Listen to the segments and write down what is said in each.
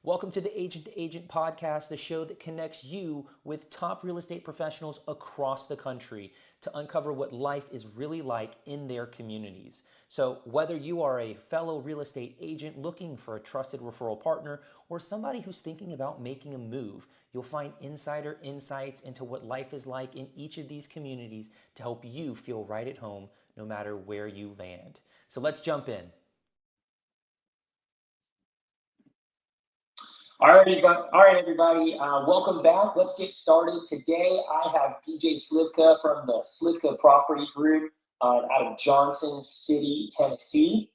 Welcome to the Agent to Agent podcast, the show that connects you with top real estate professionals across the country to uncover what life is really like in their communities. So whether you are a fellow real estate agent looking for a trusted referral partner or somebody who's thinking about making a move, you'll find insider insights into what life is like in each of these communities to help you feel right at home no matter where you land. So let's jump in. All right, everybody. Welcome back. Let's get started. Today, I have DJ Slivka from the Slivka Property Group out of Johnson City, Tennessee.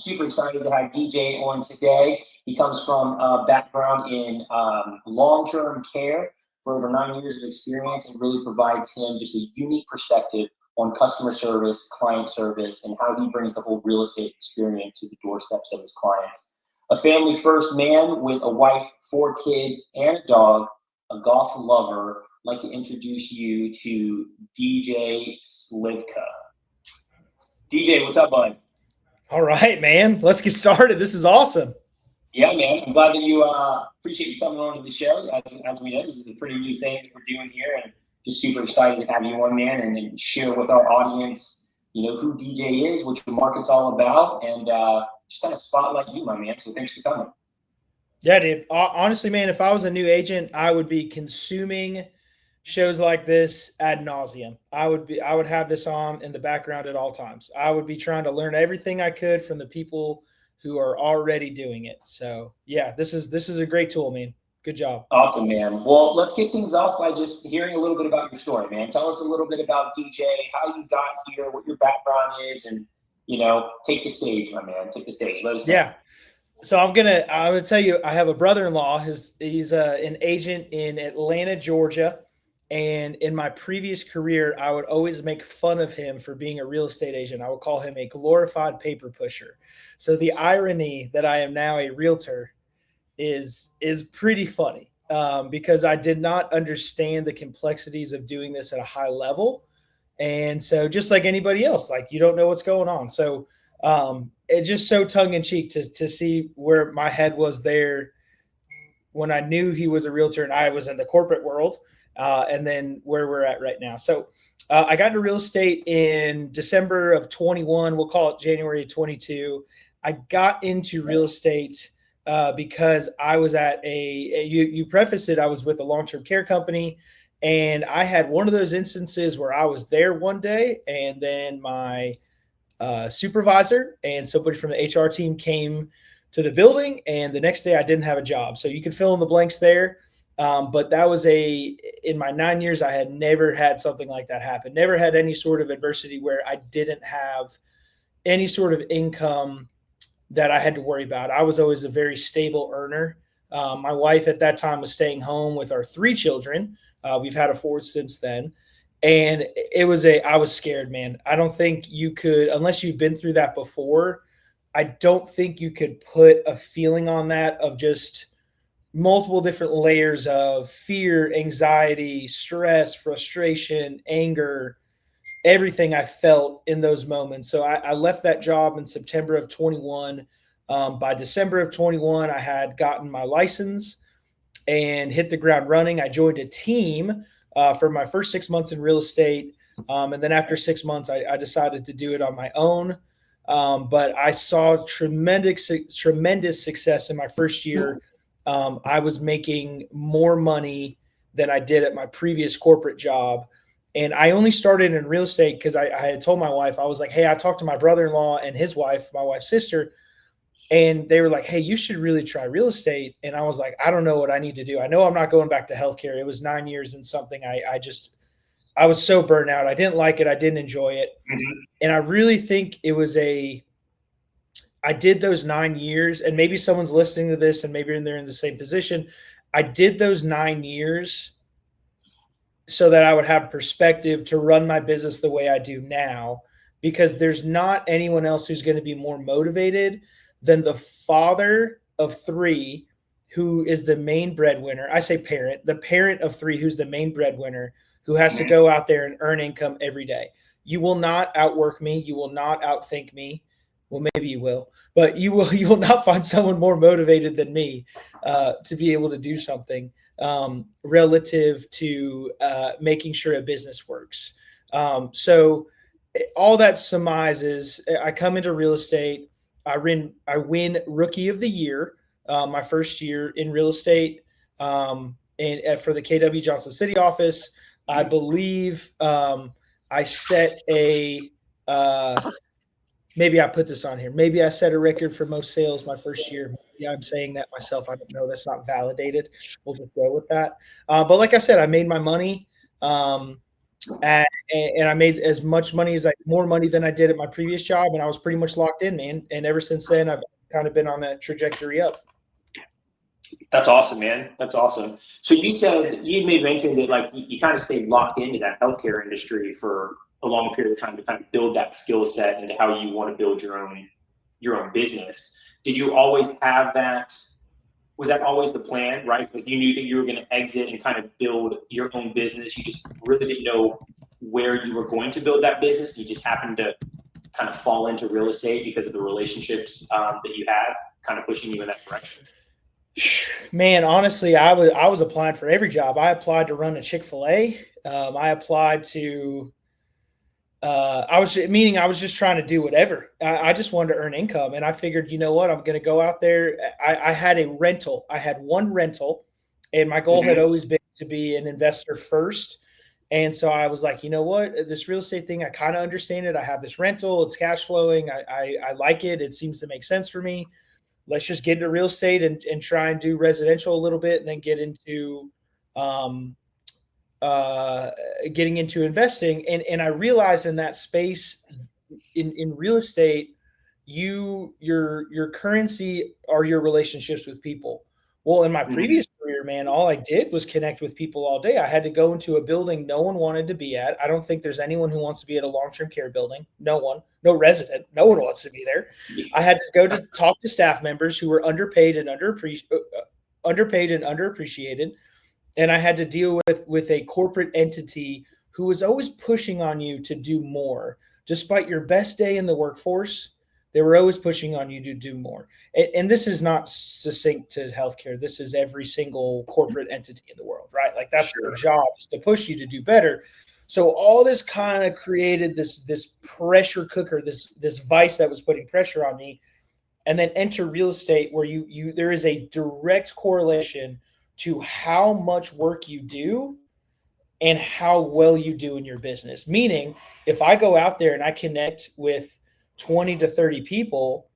Super excited to have DJ on today. He comes from a background in long-term care for over 9 years of experience and really provides him just a unique perspective on customer service, client service, and how he brings the whole real estate experience to the doorsteps of his clients. A family-first man with a wife, 4 kids, and a dog, a golf lover. I'd like to introduce you to DJ Slivka. DJ, what's up, bud? All right, man. Let's get started. This is awesome. Yeah, man. I'm glad that you appreciate you coming on to the show. As we know, this is a pretty new thing that we're doing here, and just super excited to have you on, man, and share with our audience, who DJ is, what your market's all about, and just kind of spotlight you, my man. So thanks for coming. Yeah, dude. Honestly, man, if I was a new agent, I would be consuming shows like this ad nauseum. I would have this on in the background at all times. I would be trying to learn everything I could from the people who are already doing it. So yeah, this is a great tool, man. Good job. Awesome, man. Well, let's kick things off by just hearing a little bit about your story, man. Tell us a little bit about DJ, how you got here, what your background is, and take the stage, my man. Take the stage. Let us know. Yeah. So I would tell you, I have a brother-in-law. He's an agent in Atlanta, Georgia. And in my previous career, I would always make fun of him for being a real estate agent. I would call him a glorified paper pusher. So the irony that I am now a realtor is pretty funny because I did not understand the complexities of doing this at a high level. And so just like anybody else, like you don't know what's going on. So it's just so tongue in cheek to see where my head was there when I knew he was a realtor and I was in the corporate world. And then where we're at right now. So I got into real estate in December of 21. We'll call it January of 22. I got into real estate because I was at you prefaced it, I was with a long-term care company. And I had one of those instances where I was there one day and then my supervisor and somebody from the HR team came to the building. And the next day I didn't have a job. So you can fill in the blanks there. But that was in my 9 years, I had never had something like that happen. Never had any sort of adversity where I didn't have any sort of income that I had to worry about. I was always a very stable earner. My wife at that time was staying home with our 3 children. We've had a 4th since then. And I was scared, man. I don't think you could, unless you've been through that before, I don't think you could put a feeling on that of just multiple different layers of fear, anxiety, stress, frustration, anger, everything I felt in those moments. So I left that job in September of 21. By December of 21, I had gotten my license and hit the ground running. I joined a team for my first 6 months in real estate. And then after 6 months, I decided to do it on my own. But I saw tremendous success in my first year. I was making more money than I did at my previous corporate job. And I only started in real estate because I had told my wife, I was like, hey, I talked to my brother-in-law and his wife, my wife's sister, and they were like, hey, you should really try real estate. And I was like, I don't know what I need to do. I know I'm not going back to healthcare. It was 9 years and something. I was so burnt out. I didn't like it. I didn't enjoy it. Mm-hmm. And I really think it was I did those 9 years, and maybe someone's listening to this and maybe they're in the same position. I did those 9 years so that I would have perspective to run my business the way I do now, because there's not anyone else who's going to be more motivated than the father of 3 who is the main breadwinner. I say parent, the parent of 3 who's the main breadwinner, who has to go out there and earn income every day. You will not outwork me. You will not outthink me. Well, maybe you will, but you will not find someone more motivated than me to be able to do something relative to making sure a business works. So all that surmises, I come into real estate. I win Rookie of the Year my first year in real estate, and for the KW Johnson City office. I believe I set a maybe I put this on here. Maybe I set a record for most sales my first year. Maybe I'm saying that myself. I don't know. That's not validated. We'll just go with that. But like I said, I made my money. And I made as much money more money than I did at my previous job, and I was pretty much locked in, man. And ever since then, I've kind of been on a trajectory up. That's awesome, man. That's awesome. So you said you made mention that like you kind of stayed locked into that healthcare industry for a long period of time to kind of build that skill set into how you want to build your own business. Did you always have that? Was that always the plan, right? Like you knew that you were going to exit and kind of build your own business. You just really didn't know where you were going to build that business. You just happened to kind of fall into real estate because of the relationships that you had, kind of pushing you in that direction. Man, honestly, I was applying for every job. I applied to run a Chick-fil-A. I applied to. I was just trying to do whatever. I just wanted to earn income, and I figured, you know what, I'm going to go out there. I had a rental. I had one rental, and my goal had always been to be an investor first. And so I was like, you know what, this real estate thing, I kind of understand it. I have this rental. It's cash flowing. I like it. It seems to make sense for me. Let's just get into real estate and try and do residential a little bit, and then get into getting into investing. And I realized in that space in real estate, your currency are your relationships with people. Well, in my previous career, man, all I did was connect with people all day. I had to go into a building no one wanted to be at. I don't think there's anyone who wants to be at a long-term care building. No one, no resident, no one wants to be there. I had to go to talk to staff members who were underpaid and underappreciated. And I had to deal with a corporate entity who was always pushing on you to do more. Despite your best day in the workforce, they were always pushing on you to do more. And this is not succinct to healthcare. This is every single corporate entity in the world, right? Like that's their job, is to push you to do better. So all this kind of created this pressure cooker, this vice that was putting pressure on me. And then enter real estate, where there is a direct correlation to how much work you do and how well you do in your business. Meaning, if I go out there and I connect with 20 to 30 people,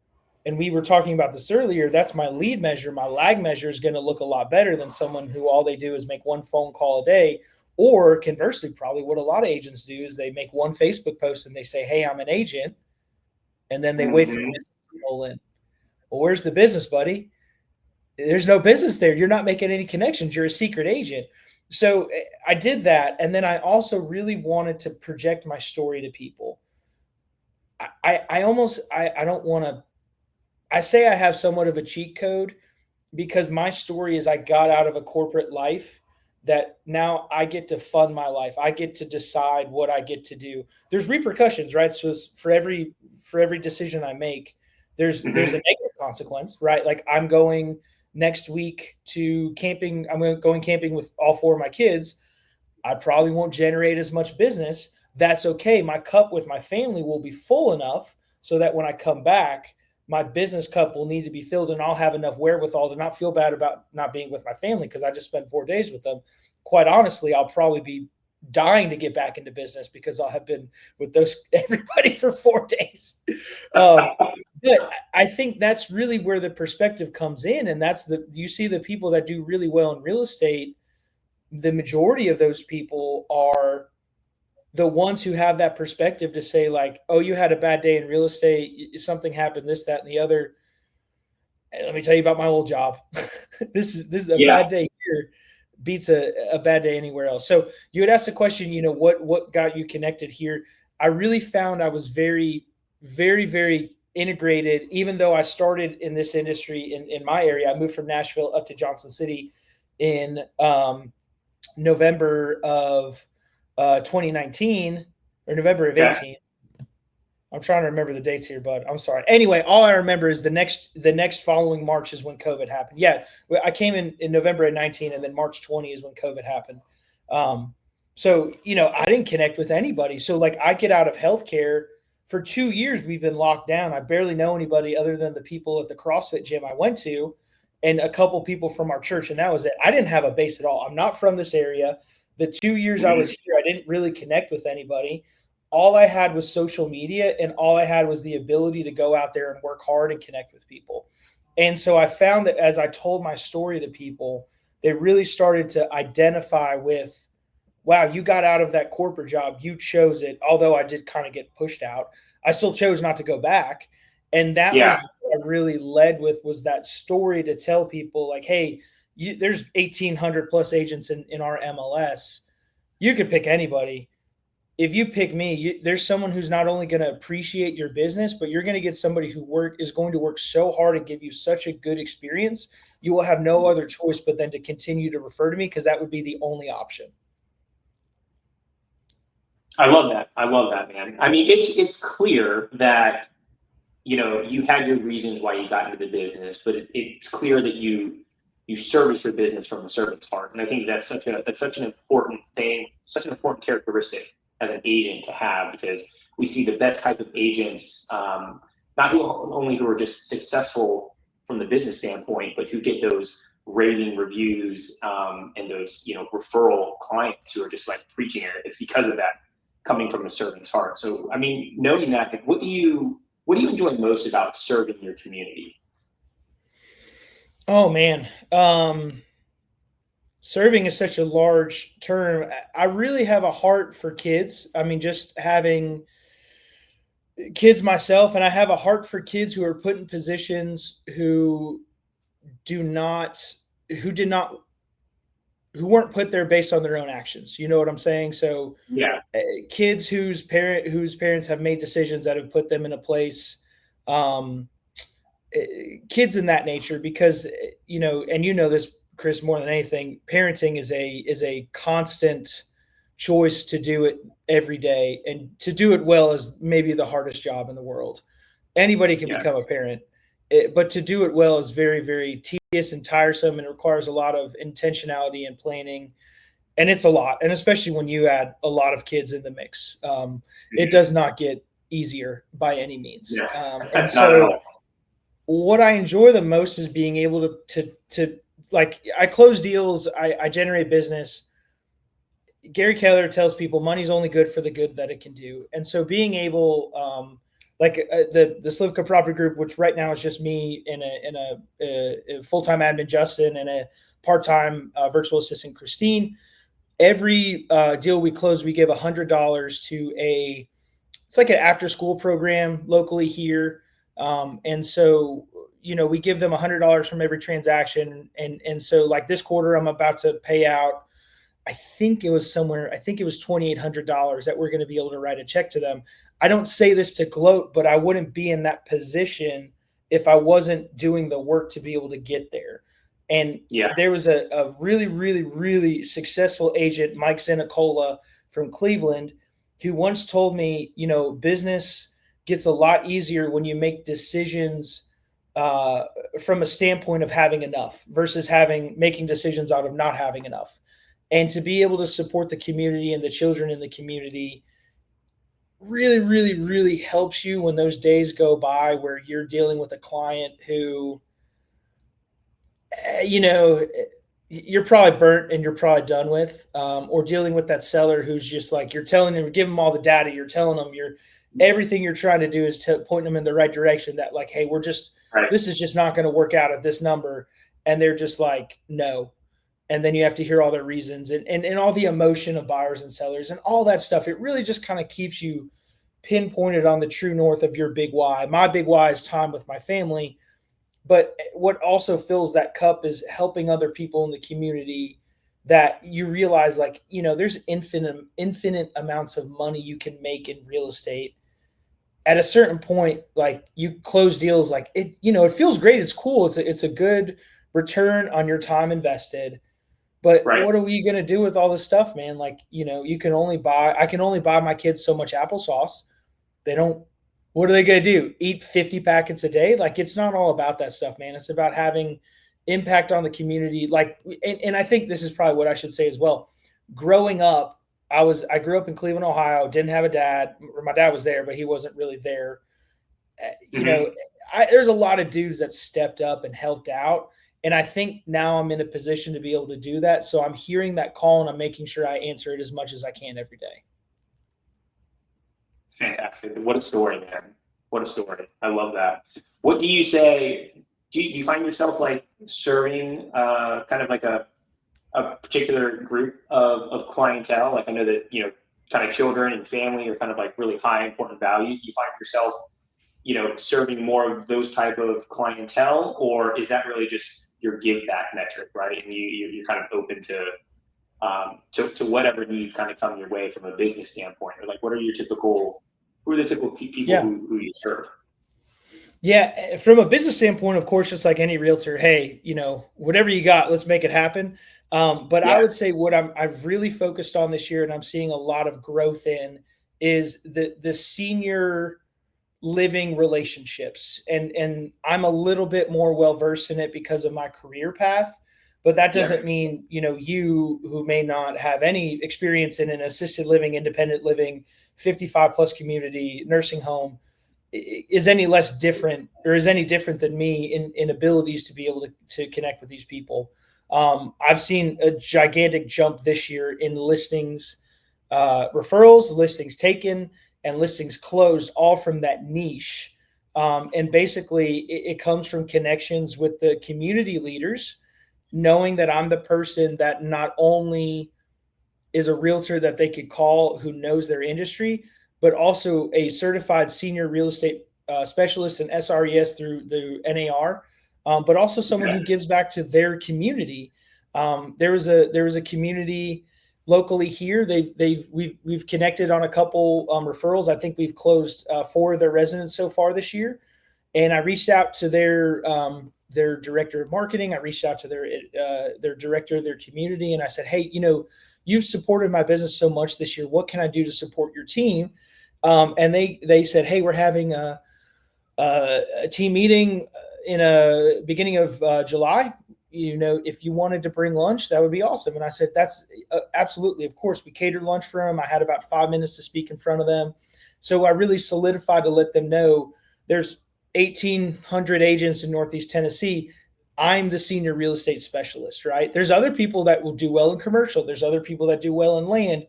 and we were talking about this earlier, that's my lead measure. My lag measure is going to look a lot better than someone who all they do is make one phone call a day. Or conversely, probably what a lot of agents do is they make one Facebook post and they say, hey, I'm an agent. And then they wait for the business to roll in. Well, where's the business, buddy? There's no business there. You're not making any connections. You're a secret agent. So I did that. And then I also really wanted to project my story to people. I don't want to, I say I have somewhat of a cheat code, because my story is I got out of a corporate life that now I get to fund my life. I get to decide what I get to do. There's repercussions, right? So for every decision I make, there's a negative consequence, right? Like I'm going next week to camping. I'm going camping with all four of my kids. I probably won't generate as much business. That's okay. My cup with my family will be full enough so that when I come back, my business cup will need to be filled, and I'll have enough wherewithal to not feel bad about not being with my family because I just spent 4 days with them. Quite honestly, I'll probably be dying to get back into business because I'll have been with everybody for 4 days. But I think that's really where the perspective comes in. And you see the people that do really well in real estate, the majority of those people are the ones who have that perspective to say like, oh, you had a bad day in real estate. Something happened, this, that, and the other. Let me tell you about my old job. This is a bad day here beats a bad day anywhere else. So you had asked the question, what got you connected here? I really found I was very, very, very integrated, even though I started in this industry in my area. I moved from Nashville up to Johnson City in November of 2019 or November of 18. I'm trying to remember the dates here, but I'm sorry. Anyway, all I remember is the next following March is when COVID happened. Yeah, I came in November of 19, and then March 20 is when COVID happened. So I didn't connect with anybody. So like I get out of healthcare for 2 years. We've been locked down. I barely know anybody other than the people at the CrossFit gym I went to, and a couple people from our church, and that was it. I didn't have a base at all. I'm not from this area. The 2 years I was here, I didn't really connect with anybody. All I had was social media, and all I had was the ability to go out there and work hard and connect with people. And so I found that as I told my story to people, they really started to identify with, wow, you got out of that corporate job. You chose it. Although I did kind of get pushed out, I still chose not to go back. And that was what I really led with, was that story to tell people like, hey, there's 1,800 plus agents in our MLS. You could pick anybody. If you pick me, there's someone who's not only going to appreciate your business, but you're going to get somebody who is going to work so hard and give you such a good experience. You will have no other choice but then to continue to refer to me, because that would be the only option. I love that. I love that, man. I mean, it's clear that you had your reasons why you got into the business, but it's clear that you service your business from the servant's heart, and I think that's such an important thing, such an important characteristic as an agent to have, because we see the best type of agents, not only who are just successful from the business standpoint, but who get those rating reviews and those referral clients who are just like preaching it. It's because of that coming from the servant's heart. So I mean, knowing that, what do you enjoy most about serving your community? Oh man. Serving is such a large term. I really have a heart for kids. I mean, just having kids myself, and I have a heart for kids who are put in positions who did not, who weren't put there based on their own actions. You know what I'm saying? So Yeah. Kids whose parents have made decisions that have put them in a place, kids in that nature, because and this, Chris, more than anything, parenting is a constant choice to do it every day, and to do it well is maybe the hardest job in the world. Anybody can become a parent, but to do it well is very, very tedious and tiresome, and requires a lot of intentionality and planning. And it's a lot, and especially when you add a lot of kids in the mix, it does not get easier by any means. And so what I enjoy the most is being able to like, I close deals, I generate business. Gary Keller tells people money's only good for the good that it can do. And so being able, the Slivka Property Group, which right now is just me and a full-time admin, Justin, and a part-time virtual assistant, Christine. Every deal we close, we give $100 to it's like an after-school program locally here. And so, we give them $100 from every transaction. And so like this quarter, I'm about to pay out, I think it was $2,800 that we're going to be able to write a check to them. I don't say this to gloat, but I wouldn't be in that position if I wasn't doing the work to be able to get there. And there was a really, really, really successful agent, Mike Zenicola from Cleveland, who once told me, business gets a lot easier when you make decisions from a standpoint of having enough versus making decisions out of not having enough. And to be able to support the community and the children in the community really, really, really helps you when those days go by where you're dealing with a client who, you're probably burnt and you're probably done with, or dealing with that seller who's just like, you're telling them, give them all the data, you're telling them everything you're trying to do is to point them in the right direction, that like, hey, this is just not going to work out at this number. And they're just like, no. And then you have to hear all their reasons and all the emotion of buyers and sellers and all that stuff. It really just kind of keeps you pinpointed on the true north of your big why. My big why is time with my family. But what also fills that cup is helping other people in the community, that you realize, like, there's infinite amounts of money you can make in real estate. At a certain point, like, you close deals, like it feels great. It's cool. It's a good return on your time invested. But what are we going to do with all this stuff, man? Like, I can only buy my kids so much applesauce. They don't What are they going to do? Eat 50 packets a day? Like, it's not all about that stuff, man. It's about having impact on the community. Like, and I think this is probably what I should say as well. Growing up, I grew up in Cleveland, Ohio, didn't have a dad, or my dad was there, but he wasn't really there. You know, there's a lot of dudes that stepped up and helped out. And I think now I'm in a position to be able to do that. So I'm hearing that call and I'm making sure I answer it as much as I can every day. It's fantastic. What a story, man. What a story. I love that. What do you say? Do you find yourself like serving kind of like a particular group of clientele? Like, I know that, you know, kind of children and family are kind of like really high important values. Do you find yourself, you know, serving more of those type of clientele, or is that really just your give back metric, right? And you're kind of open to whatever needs kind of come your way from a business standpoint? Or like, who are the typical people who you serve? Yeah, from a business standpoint, of course, just like any realtor, hey, you know, whatever you got, let's make it happen. But I would say what I've really focused on this year, and I'm seeing a lot of growth in, is the senior living relationships. And I'm a little bit more well versed in it because of my career path. But that doesn't mean, you know, you who may not have any experience in an assisted living, independent living, 55 plus community, nursing home, is any less different or is any different than me in abilities to be able to connect with these people. I've seen a gigantic jump this year in listings, referrals, listings taken, and listings closed, all from that niche. And basically, it comes from connections with the community leaders, knowing that I'm the person that not only is a realtor that they could call who knows their industry, but also a certified senior real estate specialist and SRES through the NAR, but also someone who gives back to their community. There was a community locally here. We've connected on a couple referrals. I think we've closed 4 of their residents so far this year. And I reached out to their director of marketing. I reached out to their director of their community, and I said, hey, you know, you've supported my business so much this year. What can I do to support your team? And they said, hey, we're having a team meeting in a beginning of July. You know, if you wanted to bring lunch, that would be awesome. And I said, that's absolutely, of course. We catered lunch for them. I had about 5 minutes to speak in front of them. So I really solidified to let them know there's 1,800 agents in Northeast Tennessee. I'm the senior real estate specialist, right? There's other people that will do well in commercial. There's other people that do well in land,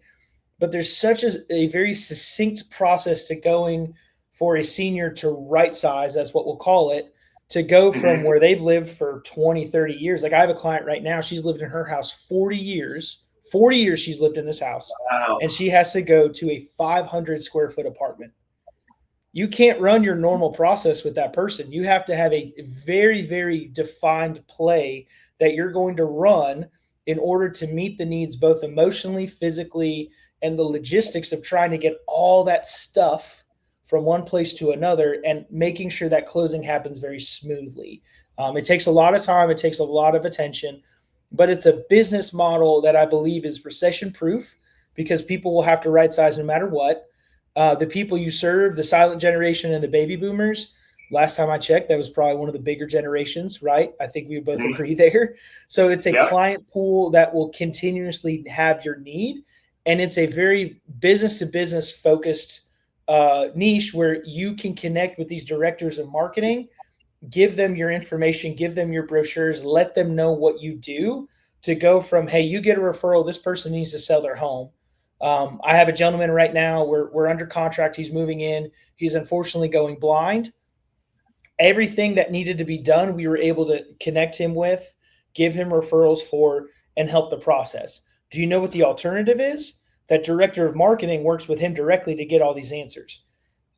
but there's such a very succinct process to going for a senior to right size, that's what we'll call it, to go from where they've lived for 20, 30 years. Like, I have a client right now, she's lived in her house 40 years. 40 years she's lived in this house. Wow. And she has to go to a 500 square foot apartment. You can't run your normal process with that person. You have to have a very, very defined play that you're going to run in order to meet the needs, both emotionally, physically, and the logistics of trying to get all that stuff from one place to another and making sure that closing happens very smoothly. It takes a lot of time. It takes a lot of attention, but it's a business model that I believe is recession proof because people will have to right size no matter what. The people you serve, the silent generation and the baby boomers, last time I checked, that was probably one of the bigger generations, right? I think we both agree there. So it's a client pool that will continuously have your need. And it's a very business to business focused niche where you can connect with these directors of marketing, give them your information, give them your brochures, let them know what you do to go from, hey, you get a referral, this person needs to sell their home. I have a gentleman right now, we're under contract. He's moving in. He's unfortunately going blind. Everything that needed to be done, we were able to connect him with, give him referrals for, and help the process. Do you know what the alternative is? That director of marketing works with him directly to get all these answers.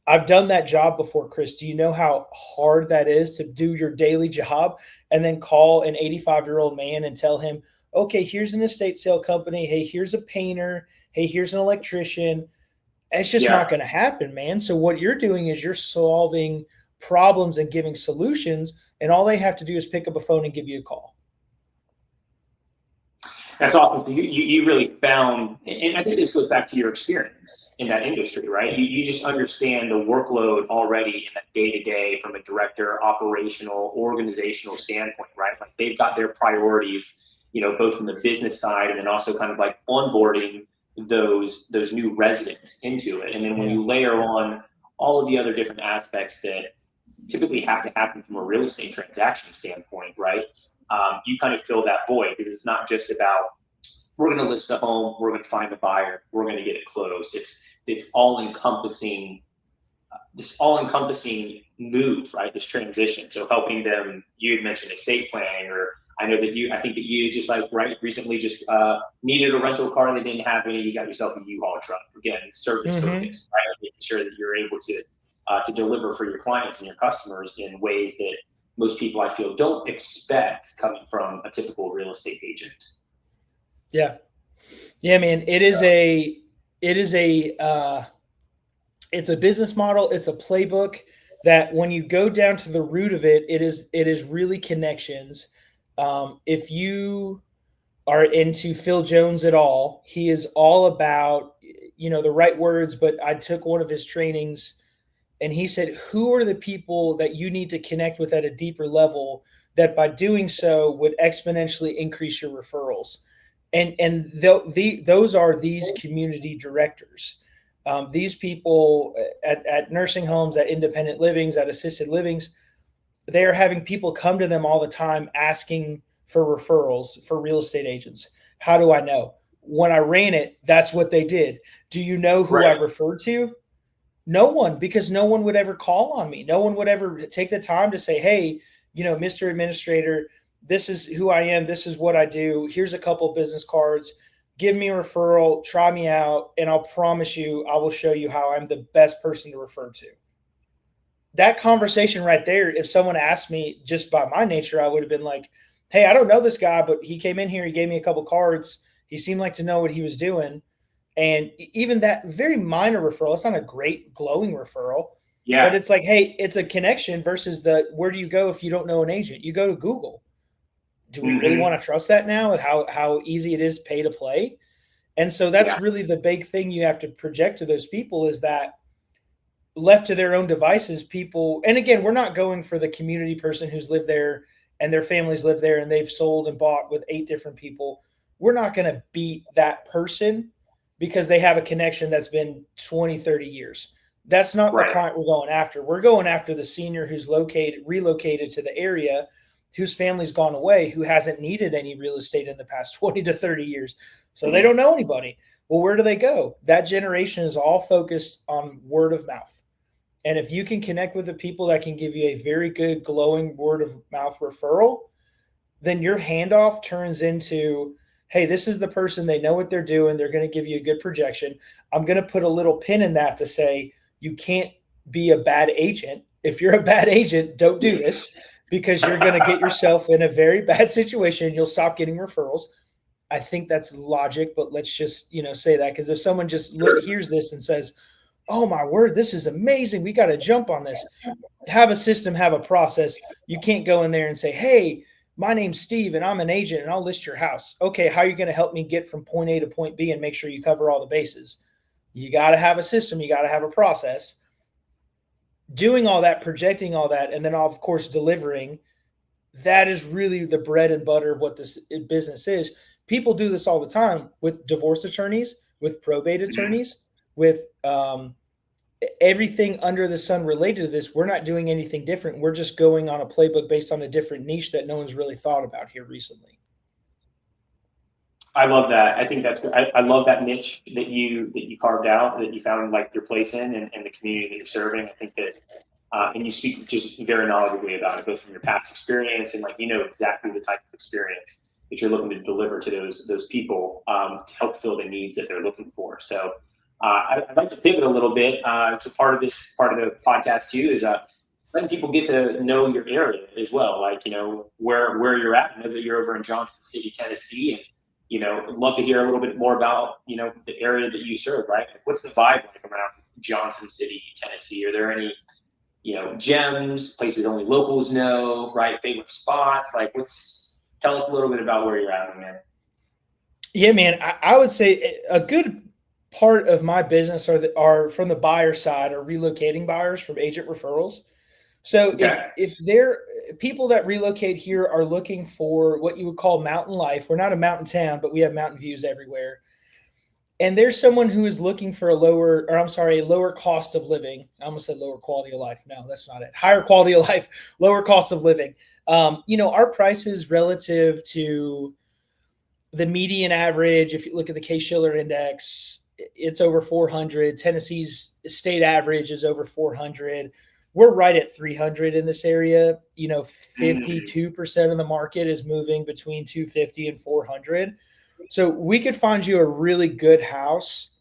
I've done that job before, Chris. Do you know how hard that is to do your daily job and then call an 85-year-old man and tell him, okay, here's an estate sale company. Hey, here's a painter. Hey, here's an electrician. It's just not going to happen, man. So what you're doing is you're solving problems and giving solutions, and all they have to do is pick up a phone and give you a call. That's awesome. So you really found, and I think this goes back to your experience in that industry, right? You just understand the workload already in that day to day from a director, operational, organizational standpoint, right? Like they've got their priorities, both from the business side and then also kind of like onboarding those new residents into it. And then when Yeah. you layer on all of the other different aspects that typically have to happen from a real estate transaction standpoint, right? You kind of fill that void because it's not just about we're going to list a home, we're going to find a buyer, we're going to get it closed. It's all encompassing this all encompassing move, right? This transition. So helping them. You had mentioned estate planning, or I think that you just like recently just needed a rental car. They didn't have any. You got yourself a U-Haul truck. Again, service Mm-hmm. focused, right? Making sure that you're able to deliver for your clients and your customers in ways that most people, I feel, don't expect coming from a typical real estate agent. Yeah. Yeah, man. It is it's a business model. It's a playbook that when you go down to the root of it, it is really connections. If you are into Phil Jones at all, he is all about, the right words, but I took one of his trainings and he said, who are the people that you need to connect with at a deeper level that by doing so would exponentially increase your referrals? And those are these community directors. These people at nursing homes, at independent livings, at assisted livings, they are having people come to them all the time asking for referrals for real estate agents. How do I know? When I ran it, that's what they did. Do you know who I Right. referred to? No one, because no one would ever call on me. No one would ever take the time to say, hey, Mr. Administrator, this is who I am. This is what I do. Here's a couple business cards. Give me a referral, try me out, and I'll promise you, I will show you how I'm the best person to refer to. That conversation right there, if someone asked me just by my nature, I would have been like, hey, I don't know this guy, but he came in here, he gave me a couple cards. He seemed like to know what he was doing. And even that very minor referral, it's not a great glowing referral, but Yeah. it's like, hey, it's a connection versus where do you go if you don't know an agent? You go to Google. Do we really Hmm. want to trust that now with how easy it is pay to play? And so that's Yeah. really the big thing you have to project to those people is that left to their own devices, people, and again, we're not going for the community person who's lived there and their families live there and they've sold and bought with 8 different people. We're not going to beat that person because they have a connection that's been 20, 30 years. That's not the Right. client we're going after. We're going after the senior who's relocated to the area, whose family's gone away, who hasn't needed any real estate in the past 20 to 30 years. So they don't know anybody. Well, where do they go? That generation is all focused on word of mouth. And if you can connect with the people that can give you a very good glowing word of mouth referral, then your handoff turns into, hey, this is the person, they know what they're doing, they're going to give you a good projection. I'm going to put a little pin in that to say you can't be a bad agent. If you're a bad agent, don't do this because you're going to get yourself in a very bad situation. You'll stop getting referrals. I think that's logic, but let's just, say that because if someone just hears this and says, oh my word, this is amazing, we got to jump on this. Have a system, have a process. You can't go in there and say, hey, my name's Steve and I'm an agent and I'll list your house. Okay, how are you going to help me get from point A to point B and make sure you cover all the bases? You got to have a system, you got to have a process. Doing all that, projecting all that, and then of course delivering, that is really the bread and butter of what this business is. People do this all the time with divorce attorneys, with probate attorneys, with everything under the sun related to this. We're not doing anything different. We're just going on a playbook based on a different niche that no one's really thought about here recently. I love that. I think that's good. I love that niche that you carved out, that you found like your place in and the community that you're serving. I think that and you speak just very knowledgeably about it, both from your past experience and like exactly the type of experience that you're looking to deliver to those people to help fill the needs that they're looking for. So I'd like to pivot a little bit. So part of the podcast too is letting people get to know your area as well, like where you're at. I know that you're over in Johnson City, Tennessee, and I'd love to hear a little bit more about the area that you serve. Right, like, what's the vibe like around Johnson City, Tennessee? Are there any gems, places only locals know, right? Favorite spots? Like, tell us a little bit about where you're at, man. Yeah, man. I would say a good part of my business are from the buyer side or relocating buyers from agent referrals. So Okay. if they're people that relocate here are looking for what you would call mountain life, we're not a mountain town, but we have mountain views everywhere. And there's someone who is looking for a lower cost of living. I almost said lower quality of life. No, that's not it. Higher quality of life, lower cost of living. Our prices relative to the median average, if you look at the Case-Shiller index, it's over 400. Tennessee's state average is over 400. We're right at 300 in this area. 52% of the market is moving between 250 and 400. So we could find you a really good house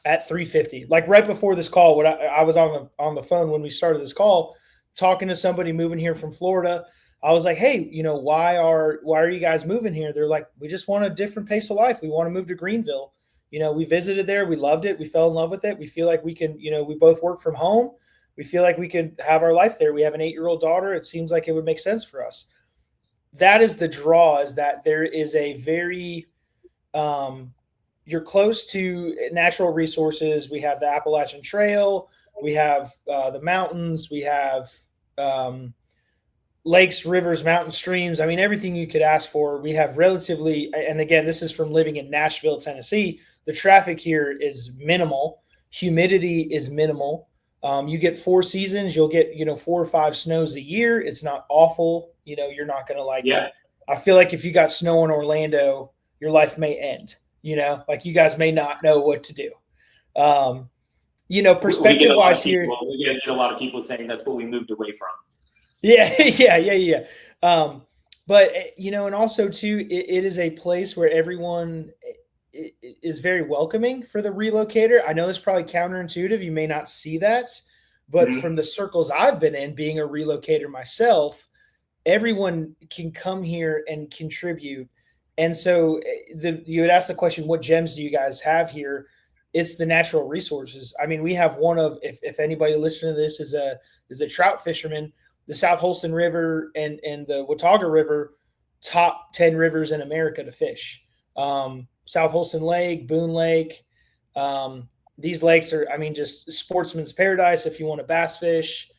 at 350. Like right before this call, when I was on the phone when we started this call, talking to somebody moving here from Florida. I was like, hey, why are you guys moving here? They're like, we just want a different pace of life. We want to move to Greenville. We visited there, we loved it, we fell in love with it. We feel like we can, we both work from home. We feel like we can have our life there. We have an 8-year-old daughter. It seems like it would make sense for us. That is the draw, is that there is a very you're close to natural resources. We have the Appalachian Trail, we have the mountains, we have um, lakes, rivers, mountain streams. I mean, everything you could ask for. We have relatively, and again, this is from living in Nashville, Tennessee. The traffic here is minimal. Humidity is minimal. You get 4 seasons. You'll get 4 or 5 snows a year. It's not awful. You're not gonna like. Yeah. I feel like if you got snow in Orlando, your life may end. Like you guys may not know what to do. We get Perspective a lot wise of people. here. We get a lot of people saying that's what we moved away from. Yeah, yeah. But and also too, it is a place where everyone is very welcoming for the relocator. I know it's probably counterintuitive. You may not see that, but Mm-hmm. from the circles I've been in, being a relocator myself, everyone can come here and contribute. And so you would ask the question, what gems do you guys have here? It's the natural resources. I mean, we have one of, if anybody listening to this is a trout fisherman, the South Holston River and the Watauga River, top 10 rivers in America to fish. South Holston Lake, Boone Lake. These lakes are, I mean, just sportsman's paradise if you want to bass fish.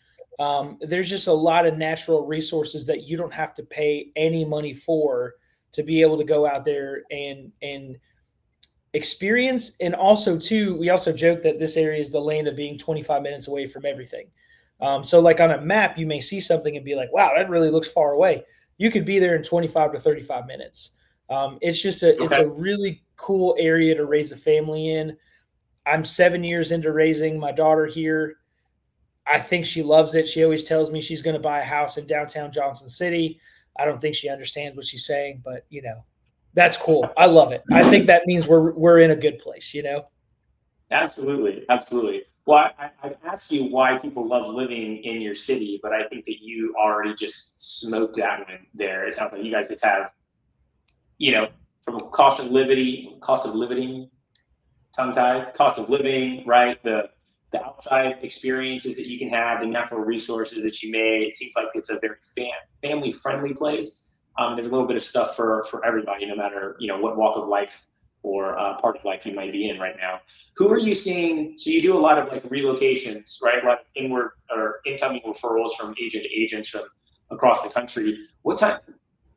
There's just a lot of natural resources that you don't have to pay any money for to be able to go out there and experience. And also too, we also joke that this area is the land of being 25 minutes away from everything. So like on a map, you may see something and be like, wow, that really looks far away. You could be there in 25 to 35 minutes. It's Okay. a really cool area to raise a family in. I'm 7 years into raising my daughter here. I think she loves it. She always tells me she's going to buy a house in downtown Johnson City. I don't think she understands what she's saying, but that's cool. I love it. I think that means we're in a good place. Absolutely, absolutely. Well, I'd ask you why people love living in your city, but I think that you already just smoked that one there. It sounds like you guys just have, from a cost of living, tongue tied, cost of living, right? The outside experiences that you can have, the natural resources that you made. It seems like it's a very family friendly place. There's a little bit of stuff for everybody, no matter what walk of life or part of life you might be in right now. Who are you seeing? So you do a lot of like relocations, right? Like inward or incoming referrals from agent to agents from across the country. What time?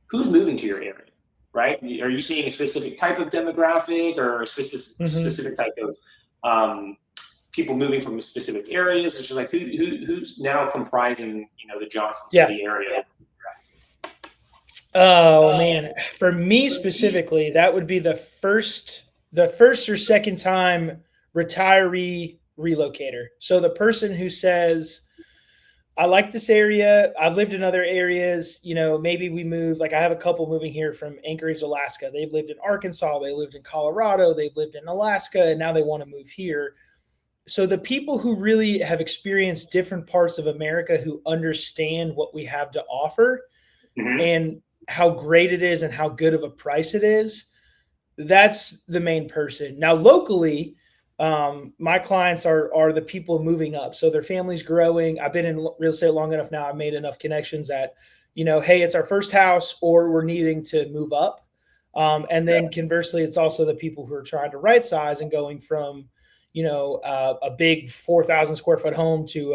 Who's moving to your area? Right? Are you seeing a specific type of demographic or a Mm-hmm. specific type of people moving from specific areas? It's just like who's now comprising the Johnson Yeah. City area. Oh man, for me specifically, that would be the first or second time retiree relocator. So the person who says, I like this area. I've lived in other areas. Maybe we move. Like I have a couple moving here from Anchorage, Alaska. They've lived in Arkansas. They lived in Colorado. They've lived in Alaska, and now they want to move here. So the people who really have experienced different parts of America, who understand what we have to offer Mm-hmm. and how great it is and how good of a price it is, that's the main person. Now, locally, my clients are the people moving up. So their family's growing. I've been in real estate long enough now. I've made enough connections that, hey, it's our first house or we're needing to move up. And then conversely, it's also the people who are trying to right size and going from, a big 4,000 square foot home to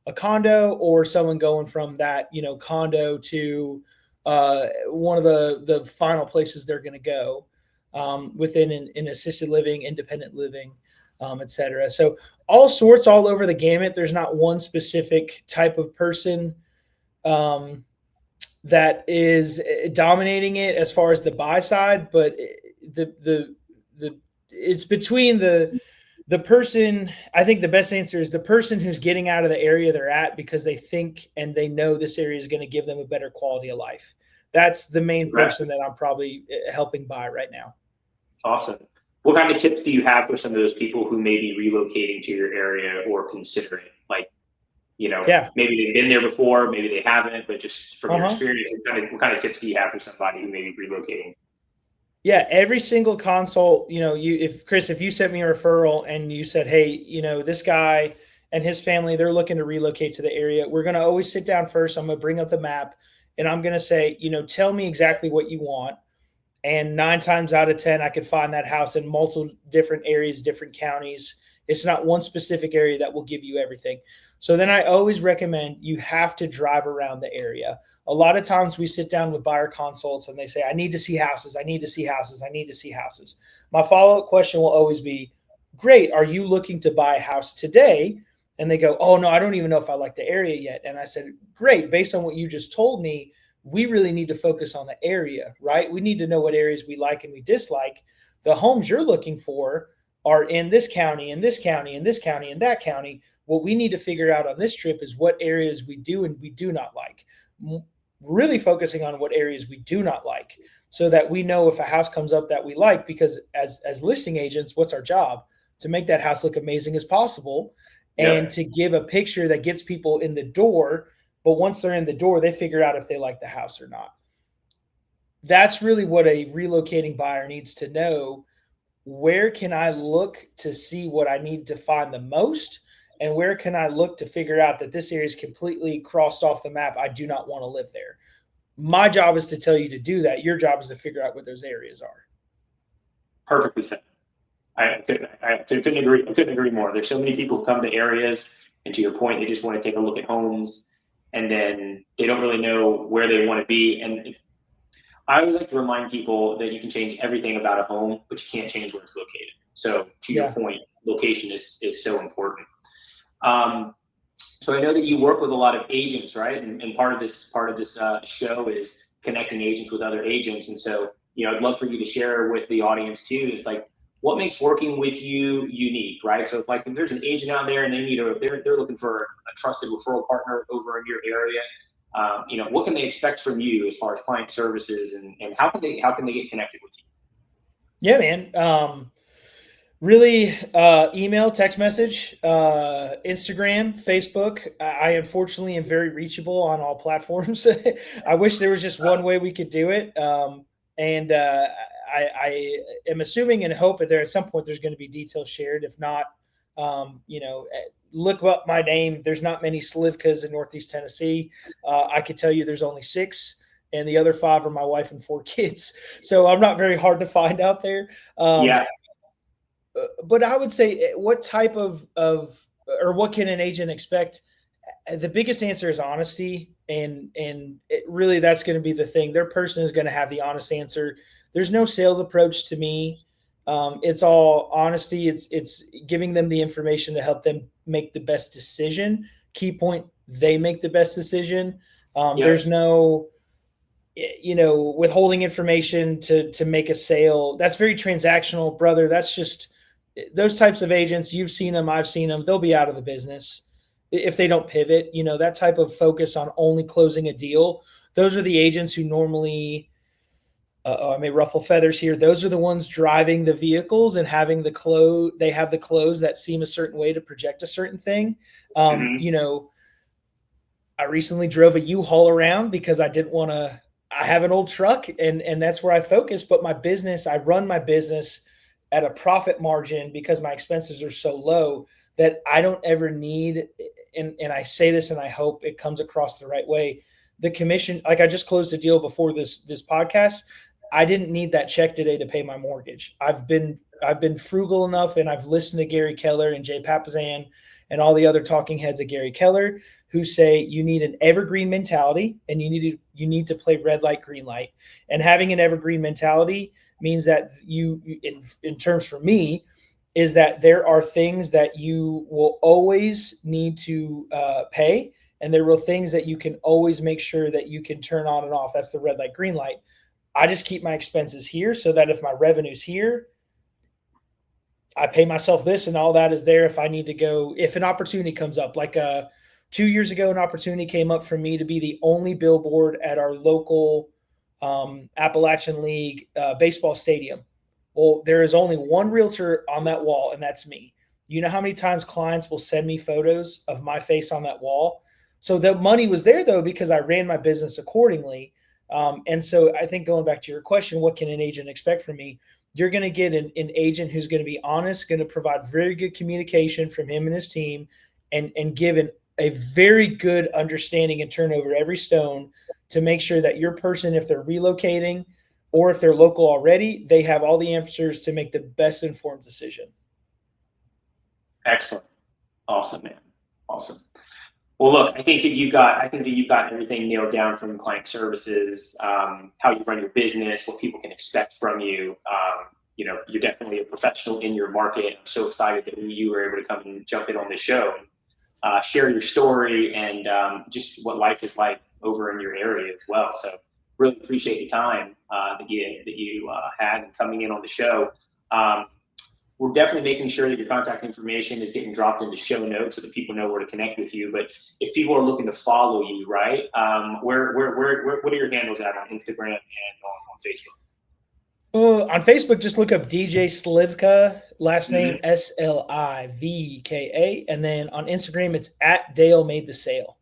a condo, or someone going from that, condo to one of the final places they're going to go within an assisted living, independent living, et cetera. So all sorts, all over the gamut. There's not one specific type of person that is dominating it as far as the buy side, but the it's between the person. I think the best answer is the person who's getting out of the area they're at because they think and they know this area is going to give them a better quality of life. That's the main person that I'm probably helping buy right now. Awesome. What kind of tips do you have for some of those people who may be relocating to your area or considering? Like, maybe they've been there before, maybe they haven't, but just from your experience, what kind of tips do you have for somebody who may be relocating? Yeah, every single consult, if you sent me a referral and you said, hey, this guy and his family, they're looking to relocate to the area, we're going to always sit down first. I'm going to bring up the map and I'm going to say, tell me exactly what you want. And 9 times out of 10, I could find that house in multiple different areas, different counties. It's not one specific area that will give you everything. So then I always recommend you have to drive around the area. A lot of times we sit down with buyer consults and they say, I need to see houses. I need to see houses. I need to see houses. My follow-up question will always be, great. Are you looking to buy a house today? And they go, oh, no, I don't even know if I like the area yet. And I said, great. Based on what you just told me, we really need to focus on the area, right? We need to know what areas we like and we dislike. The homes you're looking for are in this county, in this county, in this county, in that county. What we need to figure out on this trip is what areas we do and we do not like. Really focusing on what areas we do not like so that we know if a house comes up that we like, because as listing agents, what's our job? To make that house look amazing as possible and to give a picture that gets people in the door. But once they're in the door, they figure out if they like the house or not. That's really what a relocating buyer needs to know. Where can I look to see what I need to find the most? And where can I look to figure out that this area is completely crossed off the map? I do not want to live there. My job is to tell you to do that. Your job is to figure out what those areas are. Perfectly said. I couldn't agree more. There's so many people who come to areas, and to your point, they just want to take a look at homes, and then they don't really know where they want to be. And I always like to remind people that you can change everything about a home, but you can't change where it's located. So to your point, location is so important. So I know that you work with a lot of agents, right? And part of this show is connecting agents with other agents. And so, I'd love for you to share with the audience too, is like, what makes working with you unique, right? So if there's an agent out there and they're looking for a trusted referral partner over in your area, what can they expect from you as far as client services and how can they get connected with you? Yeah, man. Really, email, text message, Instagram, Facebook. I unfortunately am very reachable on all platforms. I wish there was just one way we could do it. And I am assuming and hope that at some point there's going to be details shared. If not, look up my name. There's not many Slivkas in Northeast Tennessee. I could tell you there's only 6. And the other 5 are my wife and 4 kids. So I'm not very hard to find out there. But I would say, what type of or what can an agent expect? The biggest answer is honesty, and really that's going to be the thing. Their person is going to have the honest answer. There's no sales approach to me. It's all honesty. It's giving them the information to help them make the best decision. Key point: they make the best decision. There's no withholding information to make a sale. That's very transactional, brother. That's just those types of agents. You've seen them. I've seen them. They'll be out of the business if they don't pivot. That type of focus on only closing a deal. Those are the agents who normally, I may ruffle feathers here. Those are the ones driving the vehicles and having the close. They have the clothes that seem a certain way to project a certain thing. I recently drove a U-Haul around because I didn't want to. I have an old truck and that's where I focus. But I run my business at a profit margin because my expenses are so low that I don't ever need, and I say this and I hope it comes across the right way. The commission, like I just closed a deal before this podcast. I didn't need that check today to pay my mortgage. I've been frugal enough, and I've listened to Gary Keller and Jay Papasan and all the other talking heads of Gary Keller who say you need an evergreen mentality, and you need to play red light, green light. And having an evergreen mentality means that in terms for me, is that there are things that you will always need to pay, and there will things that you can always make sure that you can turn on and off. That's the red light, green light. I just keep my expenses here so that if my revenue's here, I pay myself this, and all that is there if I need to go, if an opportunity comes up. Like 2 years ago, an opportunity came up for me to be the only billboard at our local Appalachian League baseball stadium. Well, there is only one realtor on that wall, and that's me. You know how many times clients will send me photos of my face on that wall? So the money was there, though, because I ran my business accordingly. And so I think, going back to your question, what can an agent expect from me? You're going to get an agent who's going to be honest, going to provide very good communication from him and his team, and give a very good understanding and turn over every stone to make sure that your person, if they're relocating or if they're local already, they have all the answers to make the best informed decision. Excellent. Awesome, man. Awesome. Well, look, I think that you've got everything nailed down, from client services, how you run your business, what people can expect from you. You're definitely a professional in your market. I'm so excited that you were able to come and jump in on this show and share your story and just what life is like over in your area as well. So really appreciate the time that you had and coming in on the show. We're definitely making sure that your contact information is getting dropped into show notes so that people know where to connect with you. But if people are looking to follow you, right, what are your handles at on Instagram and on Facebook? On Facebook, just look up DJ Slivka, last name Slivka, and then on Instagram, it's at Dale Made the Sale.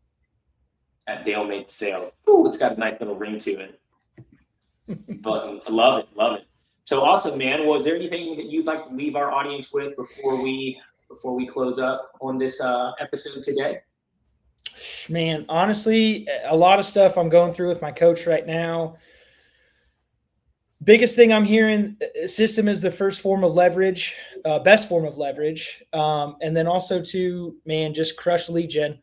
At Dale Made the Sale. Ooh, it's got a nice little ring to it. But I love it. So awesome, man. Was there anything that you'd like to leave our audience with before we close up on this episode today? Man, honestly, a lot of stuff I'm going through with my coach right now. Biggest thing I'm hearing, system is the first form of leverage, best form of leverage. And then also man, just crush lead gen.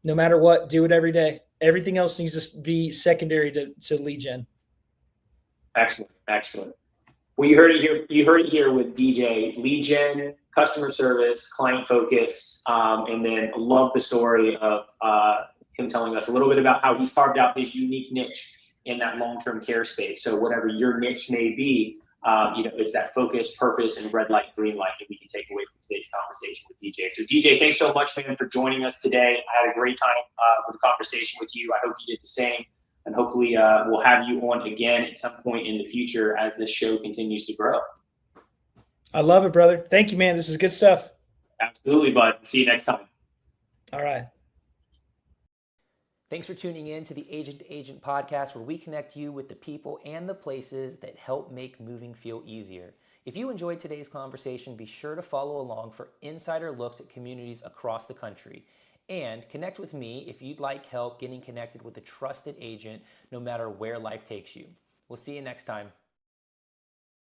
No matter what, do it every day. Everything else needs to be secondary to lead gen. Excellent. Well, you heard it here with DJ. Lead gen, customer service, client focus, and then love the story of him telling us a little bit about how he's carved out this unique niche in that long-term care space. So whatever your niche may be, it's that focus, purpose, and red light, green light that we can take away from today's conversation with DJ. So DJ, thanks so much, man, for joining us today. I had a great time with the conversation with you. I hope you did the same. And hopefully we'll have you on again at some point in the future as this show continues to grow. I love it, brother. Thank you, man. This is good stuff. Absolutely, bud. See you next time. All right. Thanks for tuning in to the Agent to Agent podcast, where we connect you with the people and the places that help make moving feel easier. If you enjoyed today's conversation, be sure to follow along for insider looks at communities across the country. And connect with me if you'd like help getting connected with a trusted agent, no matter where life takes you. We'll see you next time.